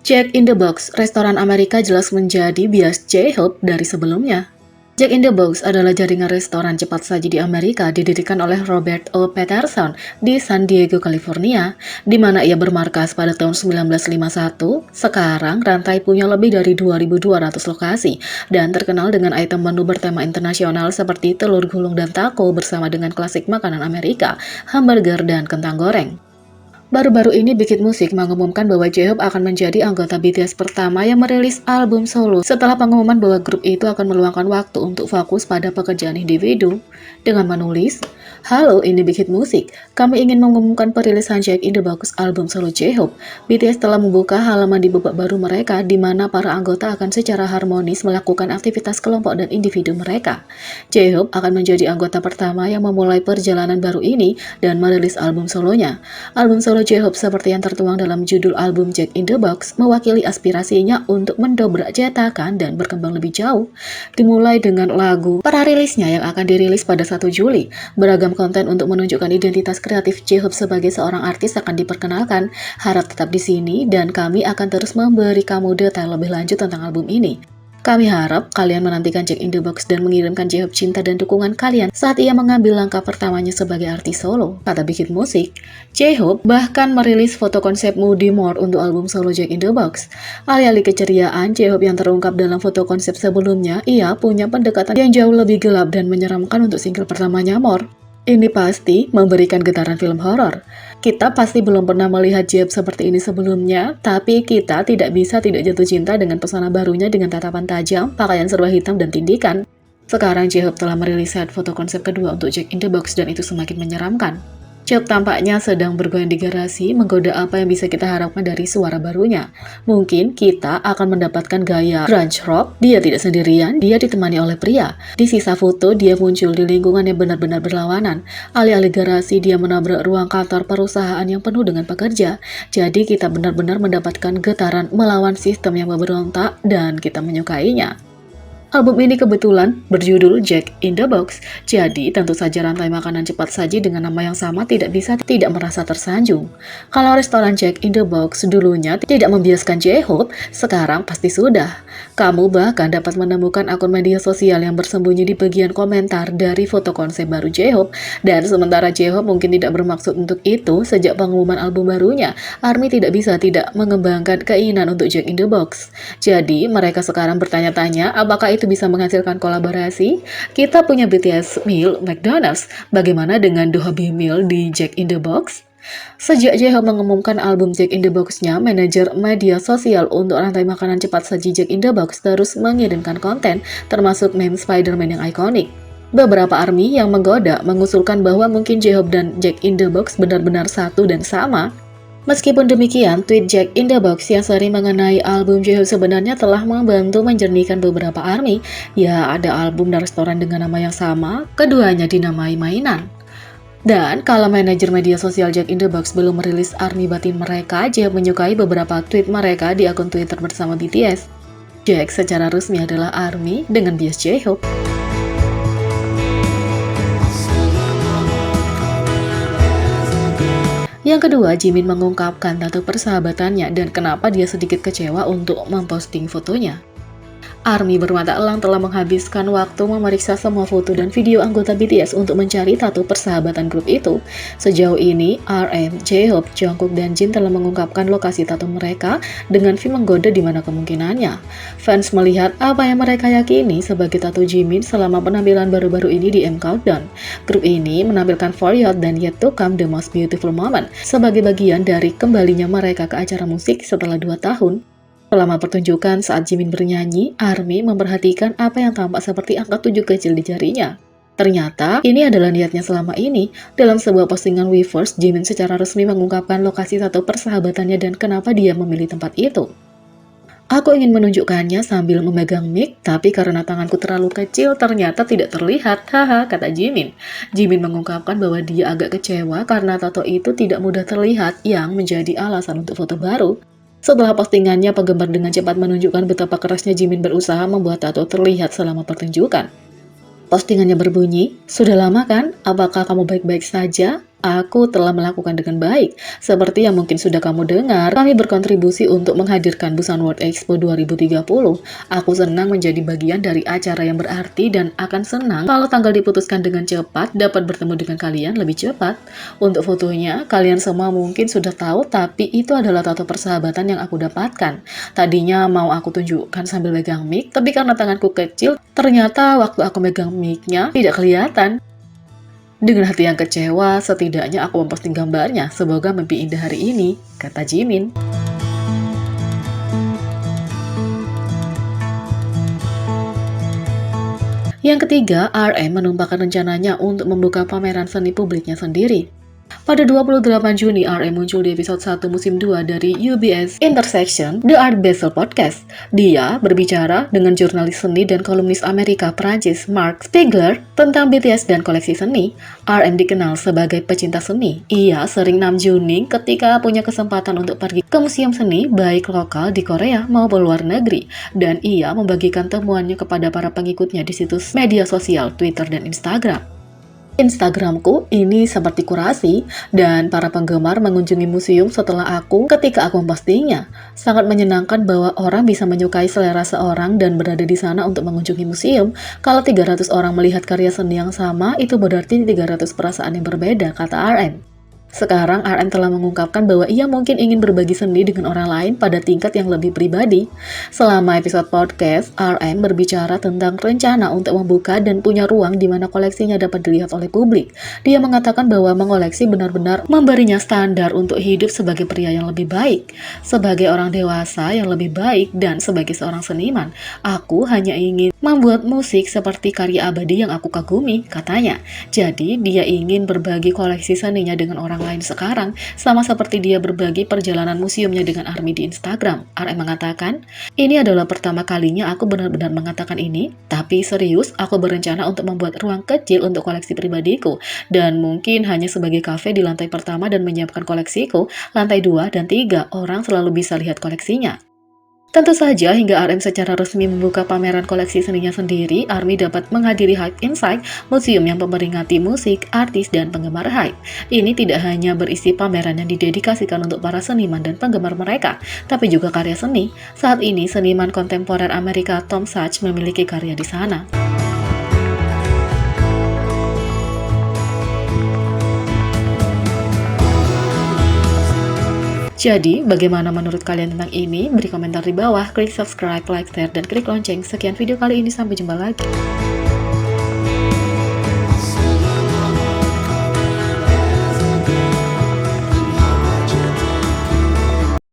Jack in the Box, restoran Amerika jelas menjadi bias J-Hope dari sebelumnya. Jack in the Box adalah jaringan restoran cepat saji di Amerika didirikan oleh Robert O. Patterson di San Diego, California, di mana ia bermarkas pada tahun 1951. Sekarang, rantai punya lebih dari 2.200 lokasi dan terkenal dengan item menu bertema internasional seperti telur gulung dan taco bersama dengan klasik makanan Amerika, hamburger, dan kentang goreng. Baru-baru ini Big Hit Music mengumumkan bahwa J-Hope akan menjadi anggota BTS pertama yang merilis album solo setelah pengumuman bahwa grup itu akan meluangkan waktu untuk fokus pada pekerjaan individu. Dengan menulis, "Halo, ini Big Hit Music. Kami ingin mengumumkan perilisan Jack in the Box album solo J-Hope. BTS telah membuka halaman di babak baru mereka di mana para anggota akan secara harmonis melakukan aktivitas kelompok dan individu mereka. J-Hope akan menjadi anggota pertama yang memulai perjalanan baru ini dan merilis album solonya. Album solo J-Hope seperti yang tertuang dalam judul album Jack in the Box mewakili aspirasinya untuk mendobrak cetakan dan berkembang lebih jauh. Dimulai dengan lagu prarilisnya yang akan dirilis pada 1 Juli. Beragam konten untuk menunjukkan identitas kreatif J-Hope sebagai seorang artis akan diperkenalkan. Harap tetap di sini dan kami akan terus memberi kamu detail lebih lanjut tentang album ini. Kami harap kalian menantikan Jack in the Box dan mengirimkan J-Hope cinta dan dukungan kalian saat ia mengambil langkah pertamanya sebagai artis solo," kata Big Hit Music. J-Hope bahkan merilis foto konsep Moody More untuk album solo Jack in the Box. Alih-alih keceriaan J-Hope yang terungkap dalam foto konsep sebelumnya, ia punya pendekatan yang jauh lebih gelap dan menyeramkan untuk single pertamanya More. Ini pasti memberikan getaran film horor. Kita pasti belum pernah melihat J-Hope seperti ini sebelumnya, tapi kita tidak bisa tidak jatuh cinta dengan pesona barunya dengan tatapan tajam, pakaian serba hitam, dan tindikan. Sekarang J-Hope telah merilis set foto konsep kedua untuk Jack in the Box dan itu semakin menyeramkan. J-Hope tampaknya sedang bergoyang di garasi, menggoda apa yang bisa kita harapkan dari suara barunya. Mungkin kita akan mendapatkan gaya grunge rock, dia tidak sendirian, dia ditemani oleh pria. Di sisa foto, dia muncul di lingkungan yang benar-benar berlawanan. Alih-alih garasi, dia menabrak ruang kantor perusahaan yang penuh dengan pekerja. Jadi kita benar-benar mendapatkan getaran melawan sistem yang memberontak dan kita menyukainya. Album ini kebetulan berjudul Jack in the Box, jadi tentu saja rantai makanan cepat saji dengan nama yang sama tidak bisa tidak merasa tersanjung. Kalau restoran Jack in the Box dulunya tidak membiaskan J-Hope, sekarang pasti sudah. Kamu bahkan dapat menemukan akun media sosial yang bersembunyi di bagian komentar dari foto konsep baru J-Hope, dan sementara J-Hope mungkin tidak bermaksud untuk itu, sejak pengumuman album barunya, ARMY tidak bisa tidak mengembangkan keinginan untuk Jack in the Box. Jadi mereka sekarang bertanya-tanya apakah itu bisa menghasilkan kolaborasi. Kita punya BTS Meal McDonald's, bagaimana dengan The Hobby Meal di Jack in the Box? Sejak J-Hope mengumumkan album Jack in the Box-nya, manajer media sosial untuk rantai makanan cepat saji Jack in the Box terus mengirimkan konten, termasuk meme Spider-Man yang ikonik. Beberapa ARMY yang menggoda mengusulkan bahwa mungkin J-Hope dan Jack in the Box benar-benar satu dan sama. Meskipun demikian, tweet Jack in the Box yang sering mengenai album J-Hope sebenarnya telah membantu menjernihkan beberapa ARMY. Ya, ada album dan restoran dengan nama yang sama, keduanya dinamai mainan. Dan kalau manajer media sosial Jack in the Box belum merilis ARMY batin mereka, J-Hope menyukai beberapa tweet mereka di akun Twitter bersama BTS. Jack secara resmi adalah ARMY dengan bias J-Hope. Yang kedua, Jimin mengungkapkan tato persahabatannya dan kenapa dia sedikit kecewa untuk memposting fotonya. ARMY bermata elang telah menghabiskan waktu memeriksa semua foto dan video anggota BTS untuk mencari tato persahabatan grup itu. Sejauh ini, RM, J-Hope, Jungkook, dan Jin telah mengungkapkan lokasi tato mereka dengan V menggoda di mana kemungkinannya. Fans melihat apa yang mereka yakini sebagai tato Jimin selama penampilan baru-baru ini di M Countdown. Grup ini menampilkan For Youth dan Yet to Come The Most Beautiful Moment sebagai bagian dari kembalinya mereka ke acara musik setelah 2 tahun. Selama pertunjukan saat Jimin bernyanyi, ARMY memperhatikan apa yang tampak seperti angka 7 kecil di jarinya. Ternyata, ini adalah niatnya selama ini. Dalam sebuah postingan Weverse, Jimin secara resmi mengungkapkan lokasi tato persahabatannya dan kenapa dia memilih tempat itu. "Aku ingin menunjukkannya sambil memegang mic, tapi karena tanganku terlalu kecil, ternyata tidak terlihat, haha," kata Jimin. Jimin mengungkapkan bahwa dia agak kecewa karena tato itu tidak mudah terlihat, yang menjadi alasan untuk foto baru. Setelah postingannya, penggemar dengan cepat menunjukkan betapa kerasnya Jimin berusaha membuat tato terlihat selama pertunjukan. Postingannya berbunyi, "Sudah lama kan? Apakah kamu baik-baik saja? Aku telah melakukan dengan baik. Seperti yang mungkin sudah kamu dengar, kami berkontribusi untuk menghadirkan Busan World Expo 2030. Aku senang menjadi bagian dari acara yang berarti dan akan senang kalau tanggal diputuskan dengan cepat dapat bertemu dengan kalian lebih cepat. Untuk fotonya, kalian semua mungkin sudah tahu, tapi itu adalah tato persahabatan yang aku dapatkan. Tadinya mau aku tunjukkan sambil megang mic, tapi karena tanganku kecil, ternyata waktu aku megang mic-nya tidak kelihatan. Dengan hati yang kecewa, setidaknya aku memposting gambarnya. Semoga mimpi indah hari ini, kata Jimin. Yang ketiga, RM menumpahkan rencananya untuk membuka pameran seni publiknya sendiri. Pada 28 Juni, RM muncul di episode 1 musim 2 dari UBS Intersection, The Art Basel Podcast. Dia berbicara dengan jurnalis seni dan kolumnis Amerika Prancis Mark Spiegler tentang BTS dan koleksi seni. RM dikenal sebagai pecinta seni. Ia sering namjuning ketika punya kesempatan untuk pergi ke museum seni, baik lokal di Korea maupun luar negeri. Dan ia membagikan temuannya kepada para pengikutnya di situs media sosial Twitter dan Instagram. Instagramku ini seperti kurasi, dan para penggemar mengunjungi museum setelah ketika aku mempostingnya. Sangat menyenangkan bahwa orang bisa menyukai selera seorang dan berada di sana untuk mengunjungi museum. Kalau 300 orang melihat karya seni yang sama, itu berarti 300 perasaan yang berbeda, kata RM. Sekarang, RM telah mengungkapkan bahwa ia mungkin ingin berbagi seni dengan orang lain pada tingkat yang lebih pribadi. Selama episode podcast, RM berbicara tentang rencana untuk membuka dan punya ruang di mana koleksinya dapat dilihat oleh publik. Dia mengatakan bahwa mengoleksi benar-benar memberinya standar untuk hidup sebagai pria yang lebih baik, sebagai orang dewasa yang lebih baik, dan sebagai seorang seniman. Aku hanya ingin membuat musik seperti karya abadi yang aku kagumi, katanya. Jadi, dia ingin berbagi koleksi seninya dengan orang lain sekarang, sama seperti dia berbagi perjalanan museumnya dengan ARMY di Instagram. RM mengatakan, ini adalah pertama kalinya aku benar-benar mengatakan ini, tapi serius, aku berencana untuk membuat ruang kecil untuk koleksi pribadiku, dan mungkin hanya sebagai kafe di lantai pertama dan menyiapkan koleksiku, lantai 2 dan 3, orang selalu bisa lihat koleksinya. Tentu saja, hingga RM secara resmi membuka pameran koleksi seninya sendiri, ARMY dapat menghadiri Hype Inside, museum yang memperingati musik, artis, dan penggemar Hype. Ini tidak hanya berisi pameran yang didedikasikan untuk para seniman dan penggemar mereka, tapi juga karya seni. Saat ini, seniman kontemporer Amerika Tom Sachs memiliki karya di sana. Jadi, bagaimana menurut kalian tentang ini? Beri komentar di bawah, klik subscribe, like, share, dan klik lonceng. Sekian video kali ini, sampai jumpa lagi.